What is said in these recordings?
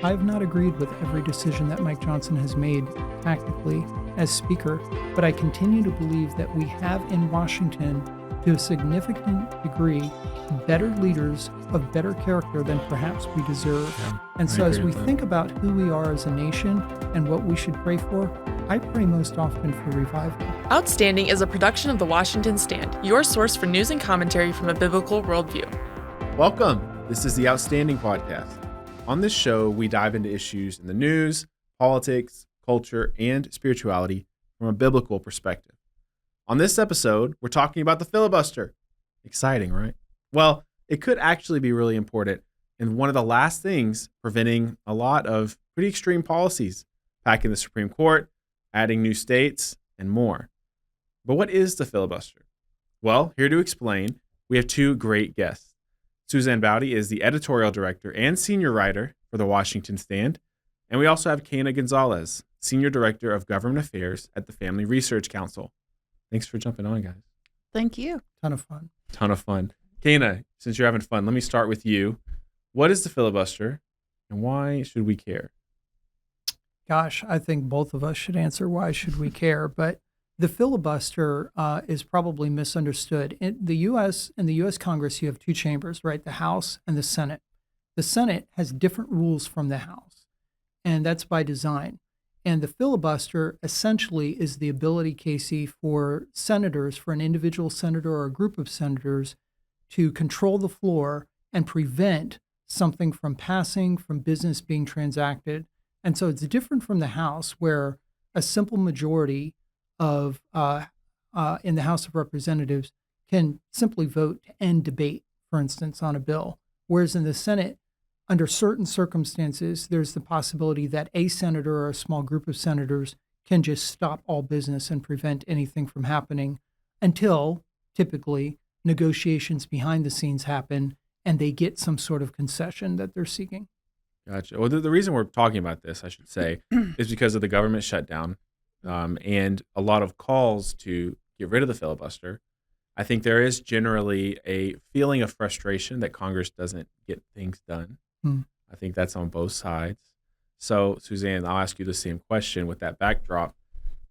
I've not agreed with every decision that Mike Johnson has made tactically as Speaker, but I continue to believe that we have in Washington, to a significant degree, better leaders of better character than perhaps we deserve. And so as we think about who we are as a nation and what we should pray for, I pray most often for revival. Outstanding is a production of The Washington Stand, your source for news and commentary from a biblical worldview. Welcome. This is the Outstanding Podcast. On this show, we dive into issues in the news, politics, culture, and spirituality from a biblical perspective. On this episode, we're talking about the filibuster. Exciting, right? Well, it could actually be really important and one of the last things preventing a lot of pretty extreme policies, packing the Supreme Court, adding new states, and more. But what is the filibuster? Well, here to explain, we have two great guests. Suzanne Bowdey is the editorial director and senior writer for The Washington Stand. And we also have Quena Gonzalez, senior director of government affairs at the Family Research Council. Thanks for jumping on, guys. Thank you. Ton of fun. Ton of fun. Quena, since you're having fun, let me start with you. What is the filibuster and why should we care? Gosh, I think both of us should answer why should we care, but the filibuster is probably misunderstood. In the U.S. Congress, you have two chambers, right? The House and the Senate. The Senate has different rules from the House, and that's by design. And the filibuster essentially is the ability, Casey, for senators, for an individual senator or a group of senators, to control the floor and prevent something from passing, from business being transacted. And so it's different from the House, where a simple majority of in the House of Representatives can simply vote to end debate, for instance, on a bill. Whereas in the Senate, under certain circumstances, there's the possibility that a senator or a small group of senators can just stop all business and prevent anything from happening until, typically, negotiations behind the scenes happen and they get some sort of concession that they're seeking. Gotcha. Well, the reason we're talking about this, I should say, is because of the government shutdown and a lot of calls to get rid of the filibuster. I think there is generally a feeling of frustration that Congress doesn't get things done. I think that's on both sides. So, Suzanne, I'll ask you the same question with that backdrop.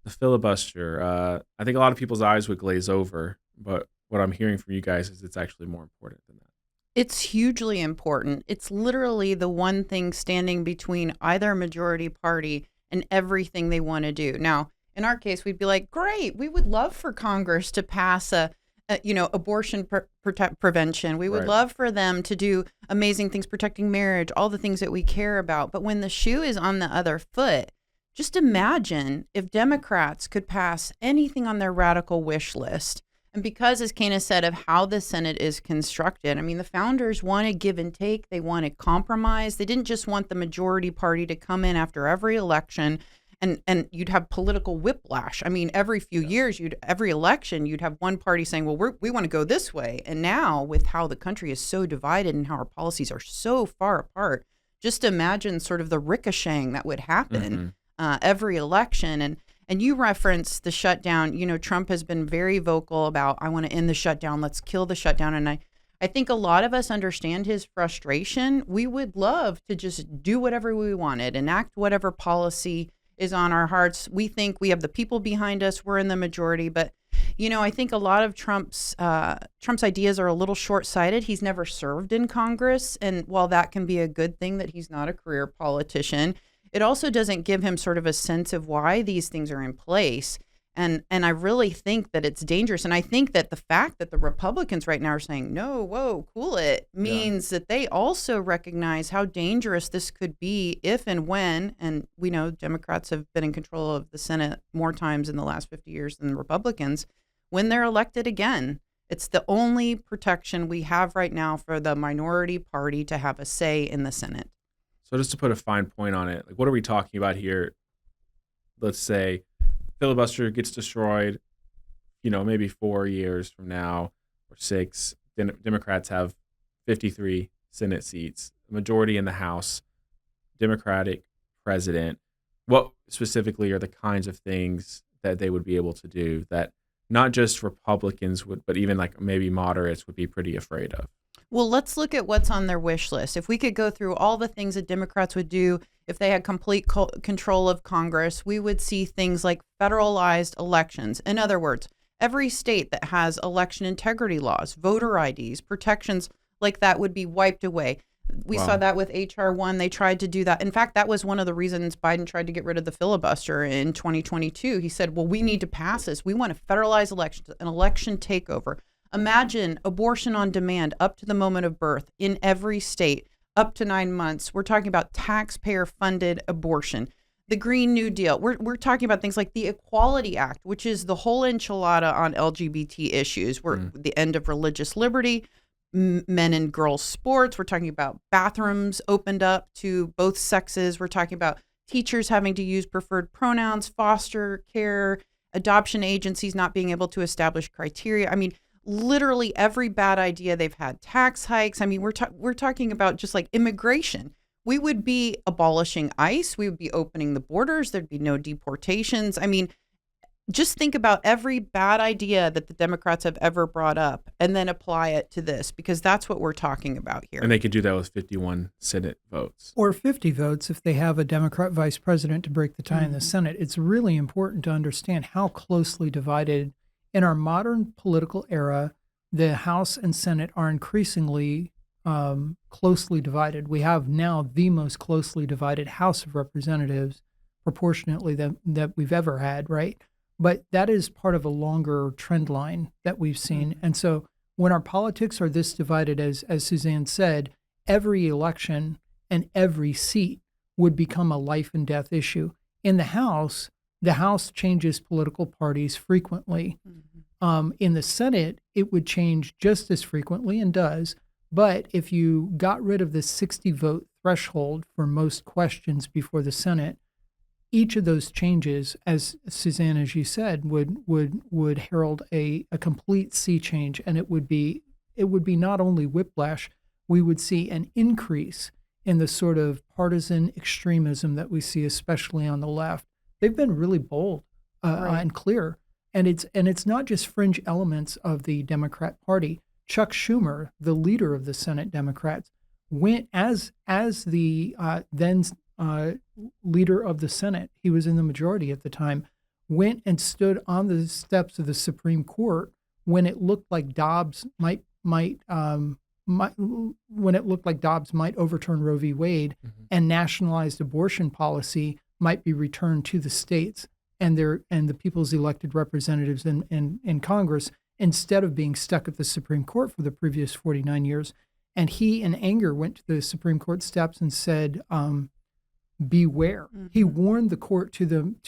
The filibuster, I think a lot of people's eyes would glaze over, but what I'm hearing from you guys is it's actually more important than that. It's hugely important. It's literally the one thing standing between either majority party and everything they want to do. Now, in our case, we'd be like, great, we would love for Congress to pass abortion prevention. We would love for them to do amazing things protecting marriage, all the things that we care about. But when the shoe is on the other foot, just imagine if Democrats could pass anything on their radical wish list. And because, as Quena said, of how the Senate is constructed, I mean, the founders wanted give and take. They wanted compromise. They didn't just want the majority party to come in after every election and you'd have political whiplash. I mean, every few years, every election, you'd have one party saying, well, we want to go this way. And now with how the country is so divided and how our policies are so far apart, just imagine sort of the ricocheting that would happen every election. And you referenced the shutdown. You know, Trump has been very vocal about, I want to end the shutdown. Let's kill the shutdown. And I think a lot of us understand his frustration. We would love to just do whatever we wanted, enact whatever policy is on our hearts. We think we have the people behind us. We're in the majority. But, you know, I think a lot of Trump's ideas are a little short-sighted. He's never served in Congress. And while that can be a good thing that he's not a career politician, it also doesn't give him sort of a sense of why these things are in place. And I really think that it's dangerous. And I think that the fact that the Republicans right now are saying, no, whoa, cool it, means that they also recognize how dangerous this could be if and when, and we know Democrats have been in control of the Senate more times in the last 50 years than Republicans, when they're elected again. It's the only protection we have right now for the minority party to have a say in the Senate. So just to put a fine point on it, like what are we talking about here? Let's say filibuster gets destroyed, you know, maybe 4 years from now or 6. Democrats have 53 Senate seats, majority in the House, Democratic president. What specifically are the kinds of things that they would be able to do that not just Republicans would, but even like maybe moderates would be pretty afraid of? Well, let's look at what's on their wish list. If we could go through all the things that Democrats would do if they had complete control of Congress, we would see things like federalized elections. In other words, every state that has election integrity laws, voter IDs, protections like that would be wiped away. We Wow. saw that with H.R. 1. They tried to do that. In fact, that was one of the reasons Biden tried to get rid of the filibuster in 2022. He said, well, we need to pass this. We want to federalize elections, an election takeover. Imagine abortion on demand up to the moment of birth in every state, up to 9 months. We're talking about taxpayer-funded abortion. The Green New Deal. We're talking about things like the Equality Act, which is the whole enchilada on LGBT issues. We're the end of religious liberty, men and girls sports. We're talking about bathrooms opened up to both sexes. We're talking about teachers having to use preferred pronouns, foster care, adoption agencies not being able to establish criteria. I mean, literally every bad idea they've had. Tax hikes. I mean, we're talking about just like immigration. We would be abolishing ICE. We would be opening the borders. There'd be no deportations. I mean, just think about every bad idea that the Democrats have ever brought up and then apply it to this, because that's what we're talking about here. And they could do that with 51 Senate votes. Or 50 votes if they have a Democrat vice president to break the tie in the Senate. It's really important to understand how closely divided in our modern political era, the House and Senate are increasingly closely divided. We have now the most closely divided House of Representatives proportionately that we've ever had, right? But that is part of a longer trend line that we've seen. And so when our politics are this divided, as Suzanne said, every election and every seat would become a life and death issue. In the House changes political parties frequently. In the Senate, it would change just as frequently and does. But if you got rid of the 60 vote threshold for most questions before the Senate, each of those changes, as Suzanne, as you said, would herald a complete sea change, and it would be not only whiplash, we would see an increase in the sort of partisan extremism that we see, especially on the left. They've been really bold and clear, and it's not just fringe elements of the Democrat Party. Chuck Schumer, the leader of the Senate Democrats, went as the then leader of the Senate. He was in the majority at the time. Went and stood on the steps of the Supreme Court when it looked like Dobbs might overturn Roe v. Wade, and nationalized abortion policy might be returned to the states and the people's elected representatives in Congress, instead of being stuck at the Supreme Court for the previous 49 years. And he, in anger, went to the Supreme Court steps and said, beware. He warned the court to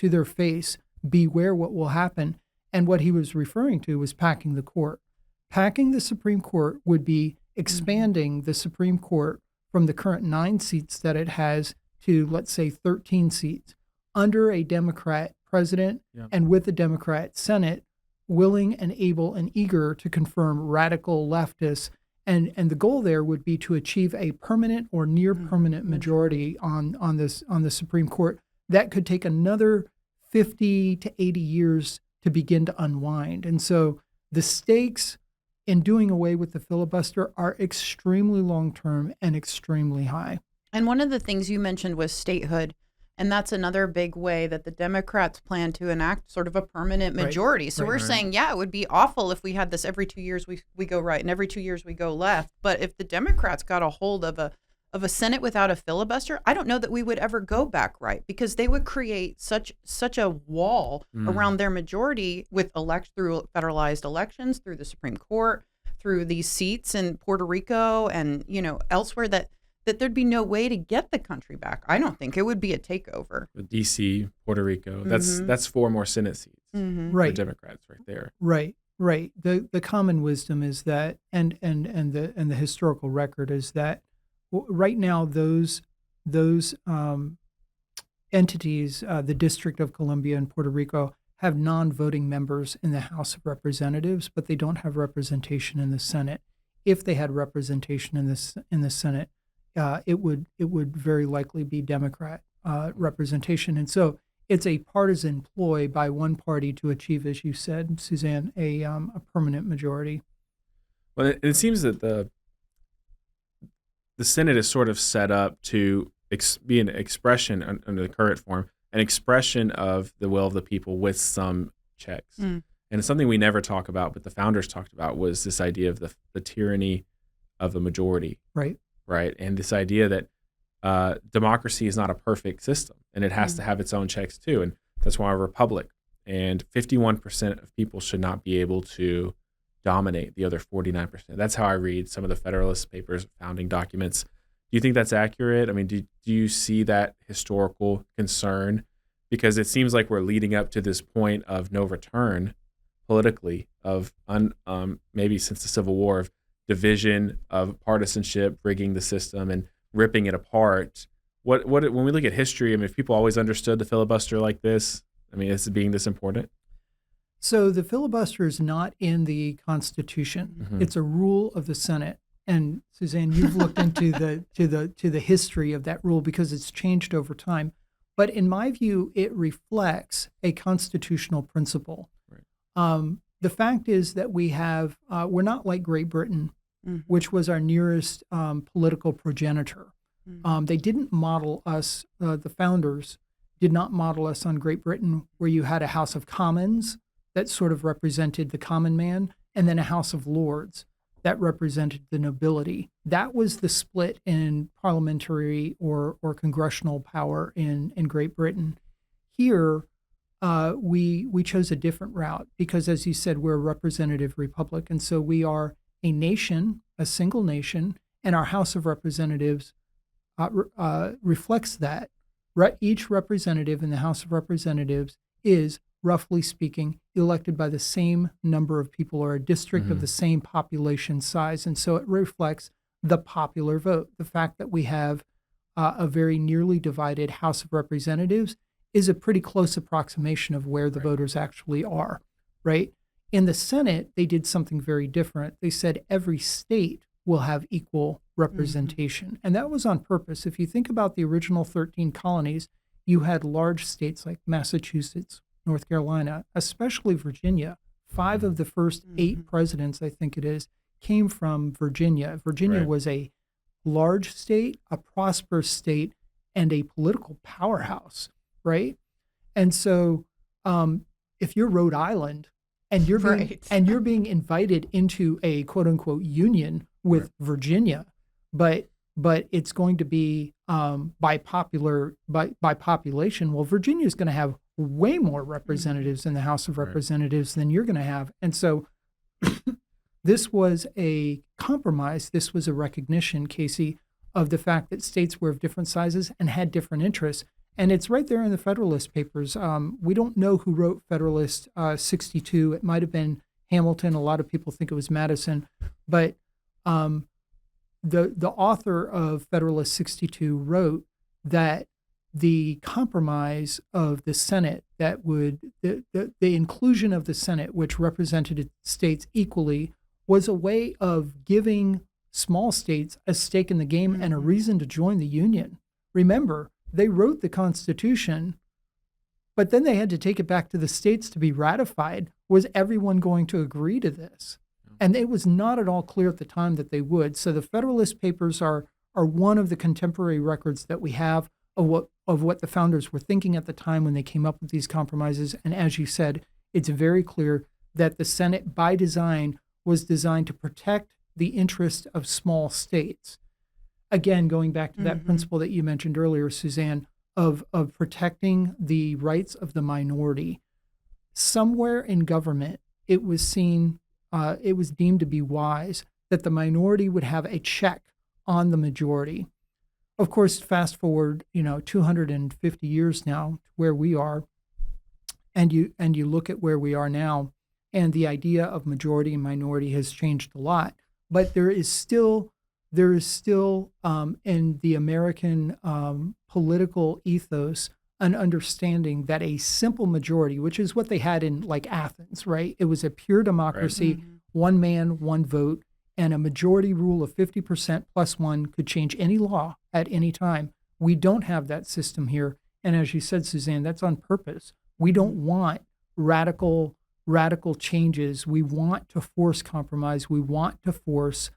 their face, beware what will happen. And what he was referring to was packing the court. Packing the Supreme Court would be expanding the Supreme Court from the current 9 seats that it has to, let's say, 13 seats under a Democrat president and with a Democrat Senate, willing and able and eager to confirm radical leftists. And the goal there would be to achieve a permanent or near permanent majority on the Supreme Court that could take another 50 to 80 years to begin to unwind. And so the stakes in doing away with the filibuster are extremely long-term and extremely high. And one of the things you mentioned was statehood. And that's another big way that the Democrats plan to enact sort of a permanent majority. So we're saying, yeah, it would be awful if we had this every 2 years we go right and every 2 years we go left. But if the Democrats got a hold of a Senate without a filibuster, I don't know that we would ever go back right, because they would create such a wall around their majority with through federalized elections, through the Supreme Court, through these seats in Puerto Rico and elsewhere that there'd be no way to get the country back. I don't think it would be a takeover. D.C., Puerto Rico, that's 4 more Senate seats for Democrats right there. Right. The common wisdom is that, and the historical record is that right now those entities, the District of Columbia and Puerto Rico, have non-voting members in the House of Representatives, but they don't have representation in the Senate. If they had representation in the Senate, it would very likely be Democrat representation. And so it's a partisan ploy by one party to achieve, as you said, Suzanne, a permanent majority. Well, it seems that the Senate is sort of set up to be an expression under the current form, an expression of the will of the people with some checks. And it's something we never talk about, but the founders talked about, was this idea of the tyranny of the majority. Right. Right. And this idea that democracy is not a perfect system, and it has to have its own checks too. And that's why we're a republic. And 51% of people should not be able to dominate the other 49%. That's how I read some of the Federalist Papers, founding documents. Do you think that's accurate? I mean, do you see that historical concern? Because it seems like we're leading up to this point of no return politically, of maybe since the Civil War, of division, of partisanship, rigging the system and ripping it apart. What when we look at history, I mean, if people always understood the filibuster like this, I mean, is it being this important? So the filibuster is not in the Constitution. It's a rule of the Senate. And Suzanne, you've looked into the history of that rule because it's changed over time. But in my view, it reflects a constitutional principle. Right. The fact is that we're not like Great Britain, which was our nearest political progenitor. They didn't model us, the founders did not model us on Great Britain, where you had a House of Commons that sort of represented the common man, and then a House of Lords that represented the nobility. That was the split in parliamentary or congressional power in Great Britain. Here, we chose a different route because, as you said, we're a representative republic. And so we are a nation, a single nation, and our House of Representatives reflects that. Each representative in the House of Representatives is, roughly speaking, elected by the same number of people or a district of the same population size. And so it reflects the popular vote. The fact that we have a very nearly divided House of Representatives is a pretty close approximation of where the voters actually are, right? In the Senate, they did something very different. They said every state will have equal representation. And that was on purpose. If you think about the original 13 colonies, you had large states like Massachusetts, North Carolina, especially Virginia. 5 of the first 8 presidents, I think it is, came from Virginia. Virginia was a large state, a prosperous state, and a political powerhouse, right? And so if you're Rhode Island and you're being invited into a quote unquote union with Virginia, but it's going to be by population, well, Virginia is going to have way more representatives in the House of Representatives than you're going to have. And so this was a compromise. This was a recognition, Casey, of the fact that states were of different sizes and had different interests. And it's right there in the Federalist Papers. We don't know who wrote Federalist 62. It might have been Hamilton. A lot of people think it was Madison. But the author of Federalist 62 wrote that the compromise of the Senate, that would the inclusion of the Senate, which represented states equally, was a way of giving small states a stake in the game and a reason to join the Union. Remember, they wrote the Constitution, but then they had to take it back to the states to be ratified. Was everyone going to agree to this? And it was not at all clear at the time that they would. So the Federalist Papers are one of the contemporary records that we have of what the founders were thinking at the time when they came up with these compromises. And as you said, it's very clear that the Senate, by design, was designed to protect the interest of small states. Again, going back to that principle that you mentioned earlier, Suzanne, of protecting the rights of the minority. Somewhere in government, it was deemed to be wise that the minority would have a check on the majority. Of course, fast forward, 250 years now to where we are, and you look at where we are now, and the idea of majority and minority has changed a lot. But there is still in the American political ethos an understanding that a simple majority, which is what they had in like Athens, right? It was a pure democracy, one man, one vote, and a majority rule of 50% plus one could change any law at any time. We don't have that system here. And as you said, Suzanne, that's on purpose. We don't want radical changes. We want to force compromise. We want to force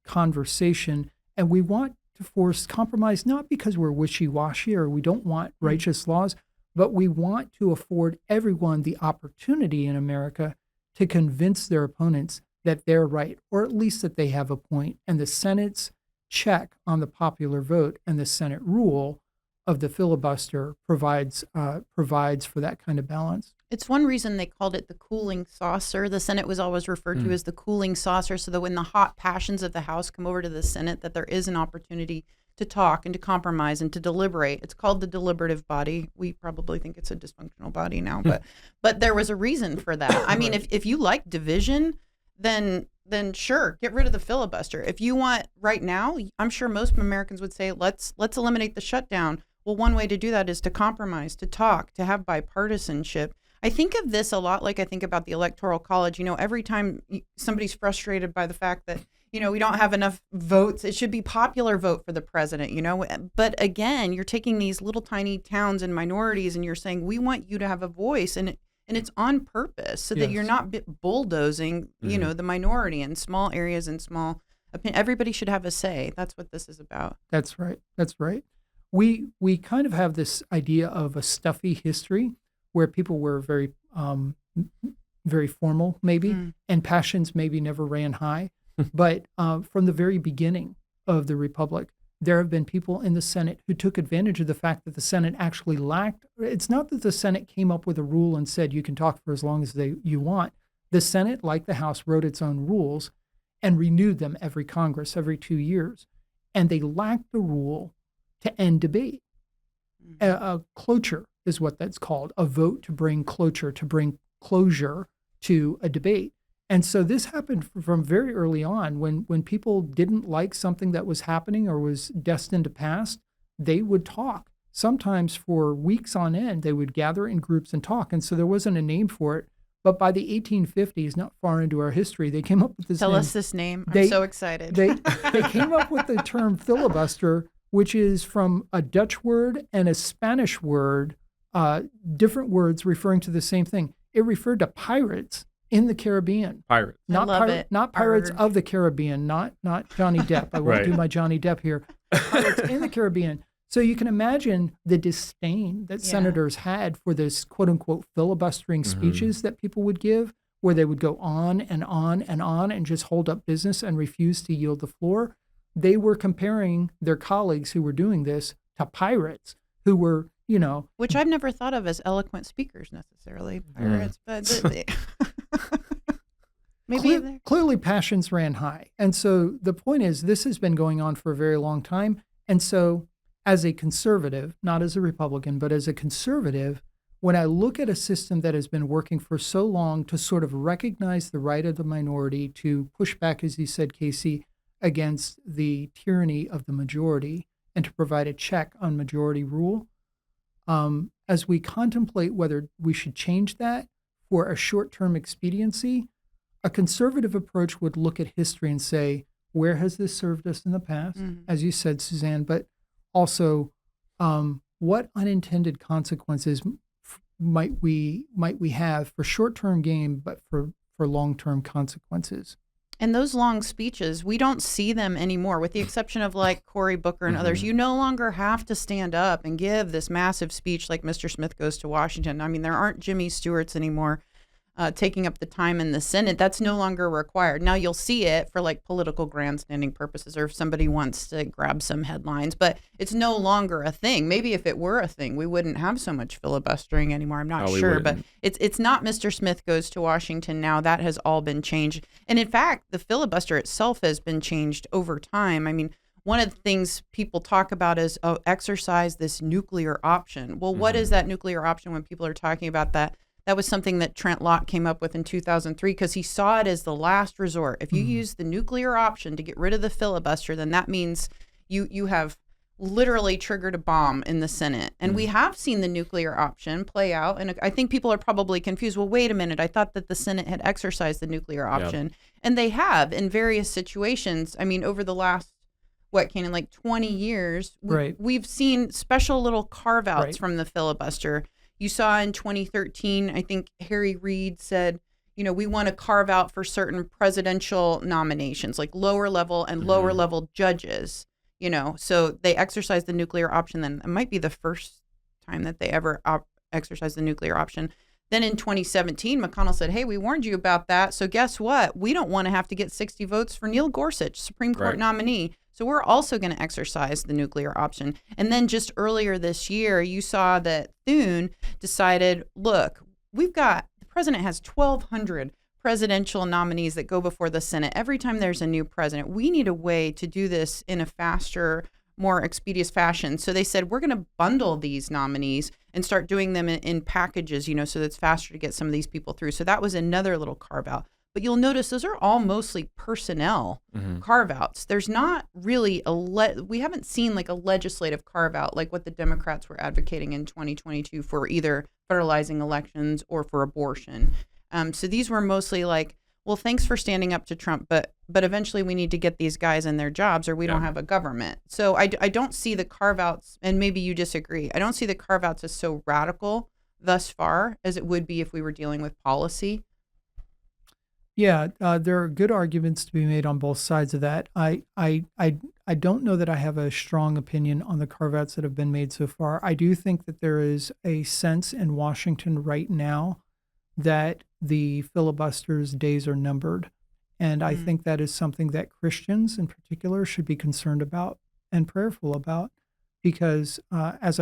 conversation. And we want to force compromise, not because we're wishy-washy or we don't want righteous laws, but we want to afford everyone the opportunity in America to convince their opponents that they're right, or at least that they have a point. And the Senate's check on the popular vote and the Senate rule of the filibuster provides for that kind of balance. It's one reason they called it the cooling saucer. The Senate was always referred to as the cooling saucer, so that when the hot passions of the House come over to the Senate, that there is an opportunity to talk and to compromise and to deliberate. It's called the deliberative body. We probably think it's a dysfunctional body now, but there was a reason for that. I mean, if you like division, then sure, get rid of the filibuster. If you want right now, I'm sure most Americans would say, let's eliminate the shutdown. Well, one way to do that is to compromise, to talk, to have bipartisanship. I think of this a lot like I think about the Electoral College. Every time somebody's frustrated by the fact that, we don't have enough votes, it should be popular vote for the president, But again, you're taking these little tiny towns and minorities and you're saying, we want you to have a voice. And it's on purpose so that you're not bulldozing, the minority in small areas and small opinion. Everybody should have a say. That's what this is about. That's right. That's right. We kind of have this idea of a stuffy history where people were very, very formal, maybe, and passions maybe never ran high. But from the very beginning of the Republic, there have been people in the Senate who took advantage of the fact that the Senate actually lacked. It's not that the Senate came up with a rule and said you can talk for as long as you want. The Senate, like the House, wrote its own rules and renewed them every Congress, every 2 years. And they lacked the rule to end debate. A cloture is what that's called, a vote to bring cloture, to bring closure to a debate. And so this happened from very early on when people didn't like something that was happening or was destined to pass, they would talk. Sometimes for weeks on end, they would gather in groups and talk. And so there wasn't a name for it. But by the 1850s, not far into our history, they came up with this name. Tell us this name. I'm so excited. They came up with the term filibuster, which is from a Dutch word and a Spanish word, different words referring to the same thing. It referred to pirates in the Caribbean. Pirates. Not I love it. Not pirates of the Caribbean, not Johnny Depp. I won't do my Johnny Depp here. Pirates in the Caribbean. So you can imagine the disdain that senators had for this quote unquote filibustering speeches that people would give, where they would go on and on and on and just hold up business and refuse to yield the floor. They were comparing their colleagues who were doing this to pirates who were, which I've never thought of as eloquent speakers necessarily, pirates, but maybe clearly passions ran high. And so the point is, this has been going on for a very long time. And so as a conservative, not as a Republican, but as a conservative, when I look at a system that has been working for so long to sort of recognize the right of the minority to push back, as you said, Casey, against the tyranny of the majority and to provide a check on majority rule, as we contemplate whether we should change that for a short-term expediency, a conservative approach would look at history and say, where has this served us in the past, as you said, Suzanne, but also what unintended consequences might we have for short-term gain, but for long-term consequences. And those long speeches, we don't see them anymore, with the exception of like Cory Booker and others. You no longer have to stand up and give this massive speech like Mr. Smith Goes to Washington. I mean, there aren't Jimmy Stewarts anymore taking up the time in the Senate. That's no longer required. Now you'll see it for like political grandstanding purposes, or if somebody wants to grab some headlines, but it's no longer a thing. Maybe if it were a thing, we wouldn't have so much filibustering anymore. I'm not sure, but it's not Mr. Smith Goes to Washington now. That has all been changed. And in fact, the filibuster itself has been changed over time. I mean, one of the things people talk about is exercise this nuclear option. Well, what is that nuclear option when people are talking about that? That was something that Trent Lott came up with in 2003 because he saw it as the last resort. If you use the nuclear option to get rid of the filibuster, then that means you have literally triggered a bomb in the Senate. And we have seen the nuclear option play out. And I think people are probably confused. Well, wait a minute. I thought that the Senate had exercised the nuclear option. And they have in various situations. I mean, over the last, Quena, like 20 years, we've seen special little carve-outs from the filibuster. You saw in 2013, I think Harry Reid said, we want to carve out for certain presidential nominations, like lower level and lower level judges. So they exercised the nuclear option. Then it might be the first time that they ever exercised the nuclear option. Then in 2017, McConnell said, hey, we warned you about that. So guess what? We don't want to have to get 60 votes for Neil Gorsuch, Supreme Court nominee. So we're also going to exercise the nuclear option. And then just earlier this year, you saw that Thune decided, look, the president has 1,200 presidential nominees that go before the Senate every time there's a new president. We need a way to do this in a faster, more expeditious fashion. So they said, we're going to bundle these nominees and start doing them in packages, so that it's faster to get some of these people through. So that was another little carve out. But you'll notice those are all mostly personnel carve outs. There's not really we haven't seen like a legislative carve out like what the Democrats were advocating in 2022 for either federalizing elections or for abortion. So these were mostly like, well, thanks for standing up to Trump, but eventually we need to get these guys in their jobs or we don't have a government. So I don't see the carve-outs, and maybe you disagree, I don't see the carve-outs as so radical thus far as it would be if we were dealing with policy. Yeah, there are good arguments to be made on both sides of that. I don't know that I have a strong opinion on the carve-outs that have been made so far. I do think that there is a sense in Washington right now that the filibuster's days are numbered. And I think that is something that Christians in particular should be concerned about and prayerful about, because as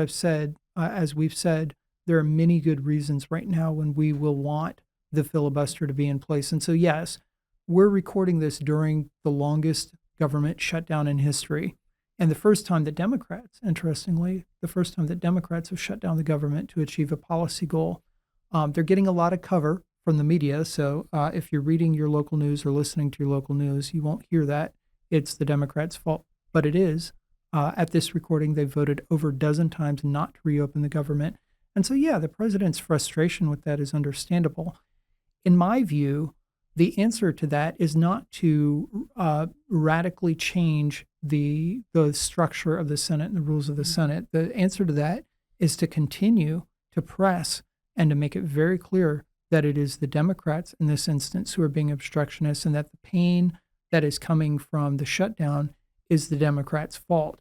we've said, there are many good reasons right now when we will want the filibuster to be in place. And so, yes, we're recording this during the longest government shutdown in history. And the first time that Democrats have shut down the government to achieve a policy goal. They're getting a lot of cover from the media. So if you're reading your local news or listening to your local news, you won't hear that it's the Democrats' fault. But it is. At this recording, they voted over a dozen times not to reopen the government. And so, yeah, the president's frustration with that is understandable. In my view, the answer to that is not to radically change the structure of the Senate and the rules of the Senate. The answer to that is to continue to press and to make it very clear that it is the Democrats in this instance who are being obstructionists and that the pain that is coming from the shutdown is the Democrats' fault.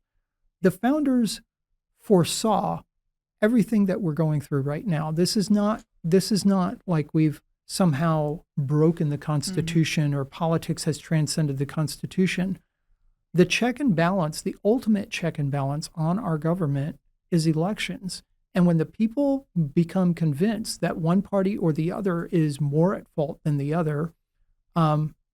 The founders foresaw everything that we're going through right now. This is not like we've somehow broken the Constitution or politics has transcended the Constitution. The check and balance, the ultimate check and balance on our government is elections. And when the people become convinced that one party or the other is more at fault than the other,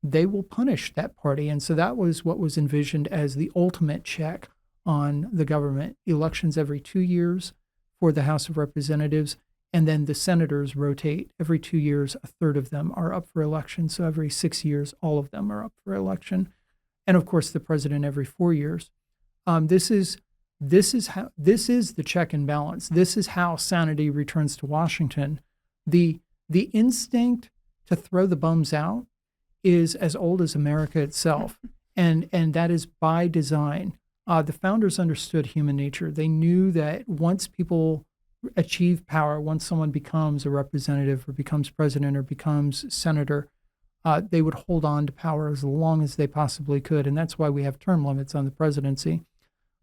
they will punish that party. And so that was what was envisioned as the ultimate check on the government. Elections every 2 years for the House of Representatives, and then the senators rotate. Every 2 years, a third of them are up for election. So every 6 years, all of them are up for election. And of course, the president every 4 years. This is the check and balance. This is how sanity returns to Washington. The instinct to throw the bums out is as old as America itself, and that is by design. The founders understood human nature. They knew that once people achieve power, once someone becomes a representative or becomes president or becomes senator, they would hold on to power as long as they possibly could, and that's why we have term limits on the presidency.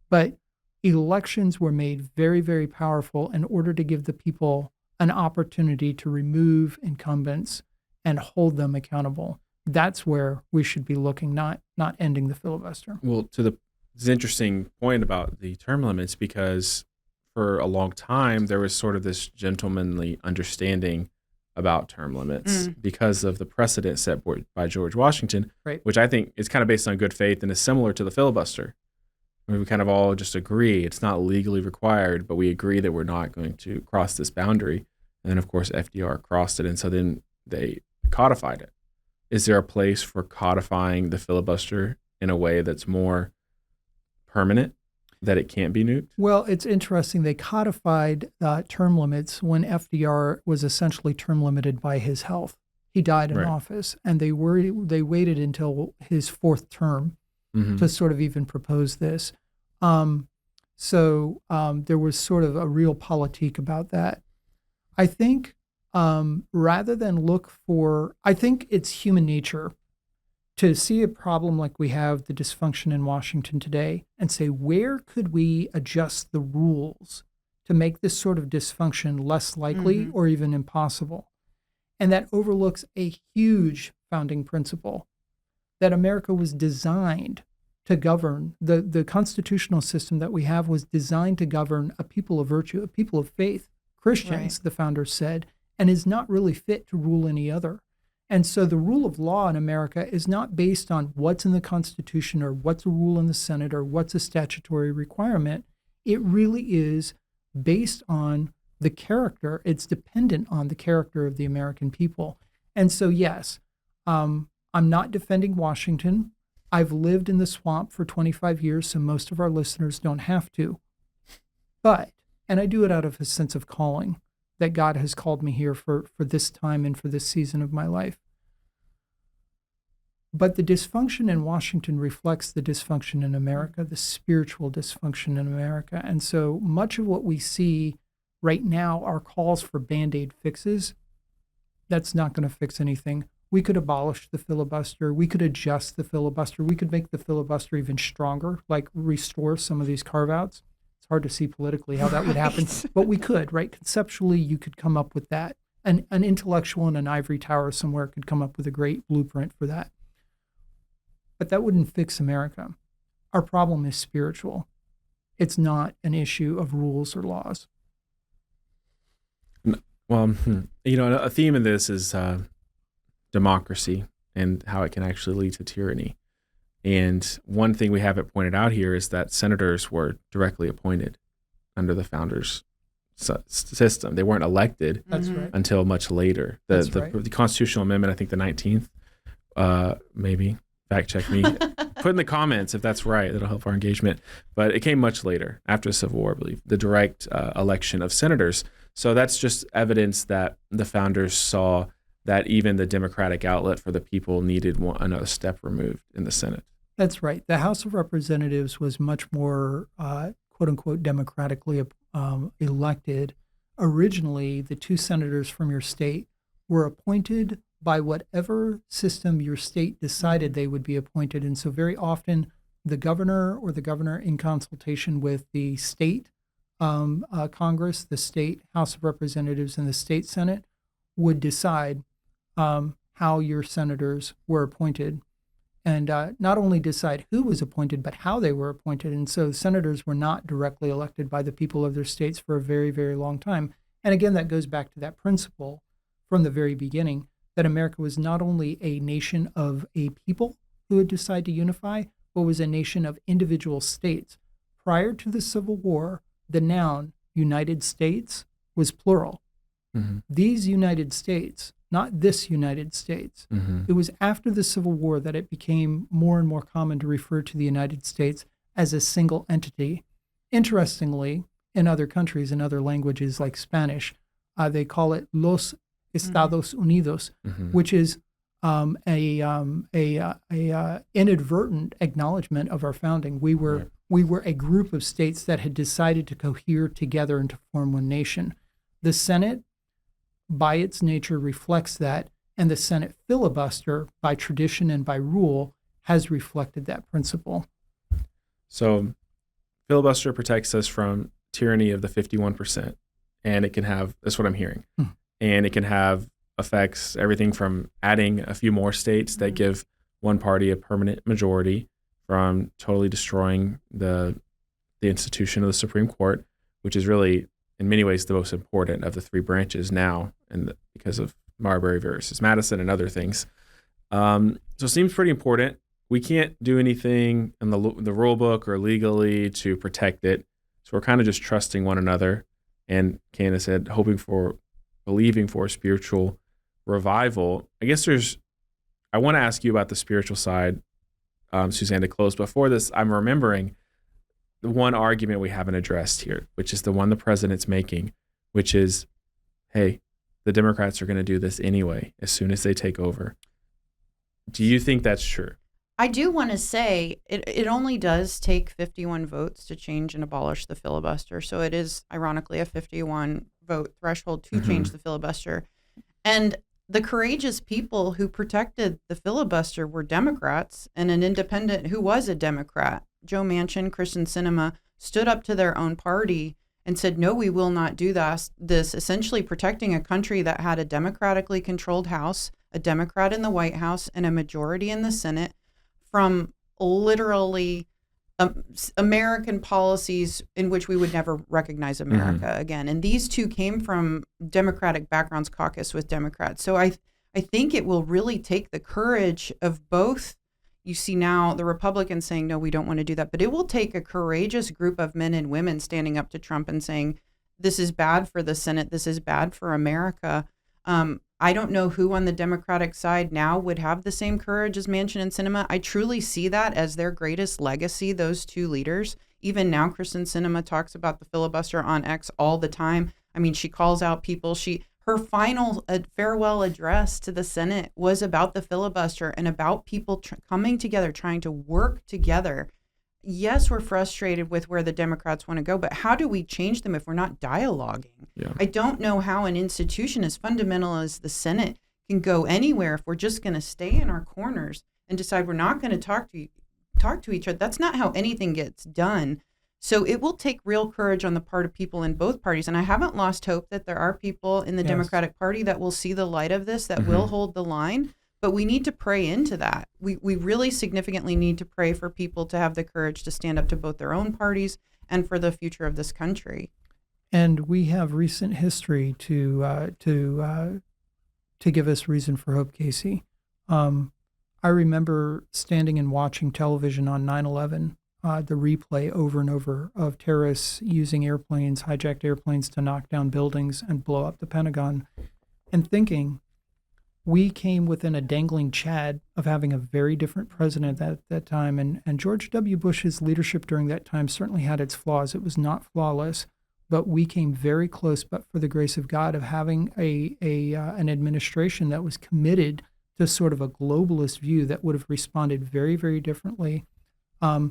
But elections were made very, very powerful in order to give the people an opportunity to remove incumbents and hold them accountable. That's where we should be looking, not ending the filibuster. Well, it's an interesting point about the term limits, because for a long time there was sort of this gentlemanly understanding about term limits because of the precedent set by George Washington, right, which I think is kind of based on good faith and is similar to the filibuster. We kind of all just agree it's not legally required, but we agree that we're not going to cross this boundary. And then, of course, FDR crossed it, and so then they codified it. Is there a place for codifying the filibuster in a way that's more permanent, that it can't be nuked? Well, it's interesting. They codified term limits when FDR was essentially term limited by his health. He died in office, and they waited until his fourth term to sort of even propose this. So there was sort of a real politique about that. I think rather than I think it's human nature to see a problem like we have the dysfunction in Washington today and say, where could we adjust the rules to make this sort of dysfunction less likely or even impossible? And that overlooks a huge founding principle that America was designed to govern. The constitutional system that we have was designed to govern a people of virtue, a people of faith, Christians, the founders said, and is not really fit to rule any other. And so the rule of law in America is not based on what's in the Constitution or what's a rule in the Senate or what's a statutory requirement. It really is based on the character. It's dependent on the character of the American people. And so, yes, I'm not defending Washington. I've lived in the swamp for 25 years, so most of our listeners don't have to. But, and I do it out of a sense of calling, that God has called me here for this time and for this season of my life. But the dysfunction in Washington reflects the dysfunction in America, the spiritual dysfunction in America. And so much of what we see right now are calls for Band-Aid fixes. That's not going to fix anything. We could abolish the filibuster. We could adjust the filibuster. We could make the filibuster even stronger, like restore some of these carve-outs. Hard to see politically how that would happen, but we could, right? Conceptually, you could come up with that. An intellectual in an ivory tower somewhere could come up with a great blueprint for that. But that wouldn't fix America. Our problem is spiritual. It's not an issue of rules or laws. Well, a theme in this is democracy and how it can actually lead to tyranny. And one thing we haven't pointed out here is that senators were directly appointed under the founders' system. They weren't elected until much later. The constitutional amendment, I think the 19th, maybe, fact check me, put in the comments if that's right. That'll help our engagement. But it came much later, after the Civil War, I believe, the direct election of senators. So that's just evidence that the founders saw that even the democratic outlet for the people needed another step removed in the Senate. That's right. The House of Representatives was much more, quote unquote, democratically elected. Originally, the two senators from your state were appointed by whatever system your state decided they would be appointed. And so very often the governor or the governor in consultation with the state Congress, the state House of Representatives, and the state Senate would decide how your senators were appointed. And not only decide who was appointed, but how they were appointed. And so senators were not directly elected by the people of their states for a very, very long time. And again, that goes back to that principle from the very beginning that America was not only a nation of a people who would decide to unify, but was a nation of individual states. Prior to the Civil War, the noun United States was plural. Mm-hmm. These United States, not this United States. Mm-hmm. It was after the Civil War that it became more and more common to refer to the United States as a single entity. Interestingly, in other countries, in other languages like Spanish, they call it Los Estados Unidos, which is a inadvertent acknowledgement of our founding. We were a group of states that had decided to cohere together and to form one nation. The Senate, by its nature, reflects that, and the Senate filibuster, by tradition and by rule, has reflected that principle. So filibuster protects us from tyranny of the 51%, and it can have, that's what I'm hearing, and it can have effects, everything from adding a few more states that give one party a permanent majority, from totally destroying the institution of the Supreme Court, which is really, in many ways, the most important of the three branches now, and because of Marbury versus Madison and other things. So it seems pretty important. We can't do anything in the rule book or legally to protect it. So we're kind of just trusting one another. And Quena said, believing for a spiritual revival. I guess I want to ask you about the spiritual side, Suzanne, to close. Before this, I'm remembering the one argument we haven't addressed here, which is the one the president's making, which is, hey, the Democrats are going to do this anyway as soon as they take over. Do you think that's true? I do want to say it only does take 51 votes to change and abolish the filibuster. So it is, ironically, a 51 vote threshold to change the filibuster. And the courageous people who protected the filibuster were Democrats, and an independent who was a Democrat, Joe Manchin, Kristen Sinema, stood up to their own party and said, no, we will not do this, essentially protecting a country that had a democratically controlled House, a Democrat in the White House, and a majority in the Senate from literally American policies in which we would never recognize America again. And these two came from Democratic backgrounds, caucus with Democrats. So I think it will really take the courage of both. You see now the Republicans saying, no, we don't want to do that. But it will take a courageous group of men and women standing up to Trump and saying, this is bad for the Senate. This is bad for America. I don't know who on the Democratic side now would have the same courage as Manchin and Sinema. I truly see that as their greatest legacy, those two leaders. Even now, Kristen Sinema talks about the filibuster on X all the time. I mean, she calls out people. Her final farewell address to the Senate was about the filibuster and about people coming together, trying to work together. Yes, we're frustrated with where the Democrats want to go, but how do we change them if we're not dialoguing? Yeah. I don't know how an institution as fundamental as the Senate can go anywhere if we're just going to stay in our corners and decide we're not going to talk to each other. That's not how anything gets done. So it will take real courage on the part of people in both parties. And I haven't lost hope that there are people in the Democratic Party that will see the light of this, that will hold the line. But we need to pray into that. We really significantly need to pray for people to have the courage to stand up to both their own parties and for the future of this country. And we have recent history to give us reason for hope, Casey. I remember standing and watching television on 9/11, the replay over and over of terrorists using hijacked airplanes to knock down buildings and blow up the Pentagon, and thinking, we came within a dangling chad of having a very different president at that time. And George W. Bush's leadership during that time certainly had its flaws. It was not flawless, but we came very close, but for the grace of God, of having an administration that was committed to sort of a globalist view that would have responded very, very differently. I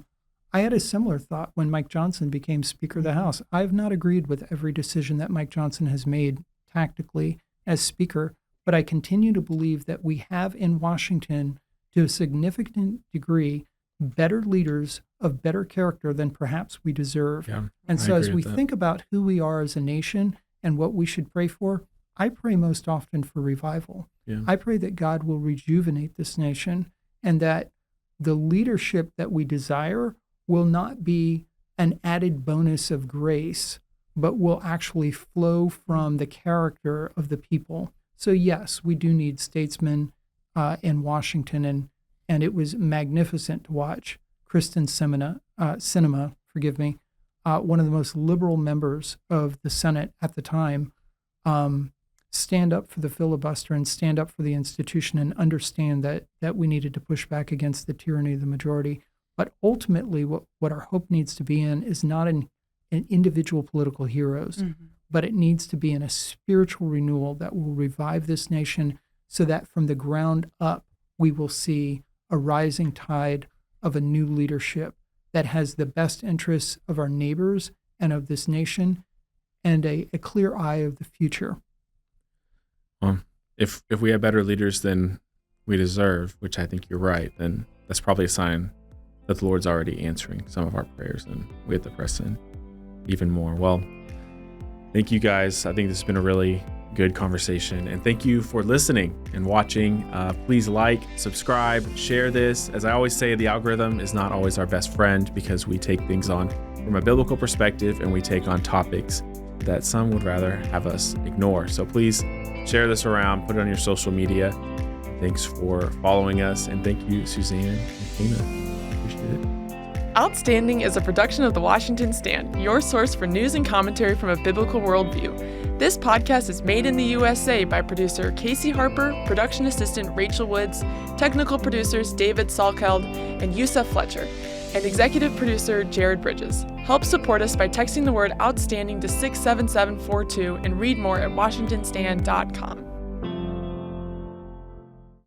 had a similar thought when Mike Johnson became Speaker of the House. I've not agreed with every decision that Mike Johnson has made tactically as Speaker, but I continue to believe that we have in Washington, to a significant degree, better leaders of better character than perhaps we deserve. Yeah, and so as we think about who we are as a nation and what we should pray for, I pray most often for revival. Yeah. I pray that God will rejuvenate this nation and that the leadership that we desire will not be an added bonus of grace, but will actually flow from the character of the people. So yes, we do need statesmen in Washington, and it was magnificent to watch Kristen Sinema, one of the most liberal members of the Senate at the time, stand up for the filibuster and stand up for the institution and understand that we needed to push back against the tyranny of the majority. But ultimately, what our hope needs to be in is not in individual political heroes, but it needs to be in a spiritual renewal that will revive this nation so that from the ground up, we will see a rising tide of a new leadership that has the best interests of our neighbors and of this nation and a clear eye of the future. If we have better leaders than we deserve, which I think you're right, then that's probably a sign that the Lord's already answering some of our prayers, and we have to press in even more. Well, thank you guys. I think this has been a really good conversation, and thank you for listening and watching. Please like, subscribe, share this. As I always say, the algorithm is not always our best friend because we take things on from a biblical perspective and we take on topics that some would rather have us ignore. So please share this around, put it on your social media. Thanks for following us, and thank you, Suzanne and Quena. Appreciate it. Outstanding is a production of The Washington Stand, your source for news and commentary from a biblical worldview. This podcast is made in the USA by producer Casey Harper, production assistant Rachel Woods, technical producers David Salkeld and Yusuf Fletcher, and executive producer Jared Bridges. Help support us by texting the word outstanding to 67742 and read more at washingtonstand.com.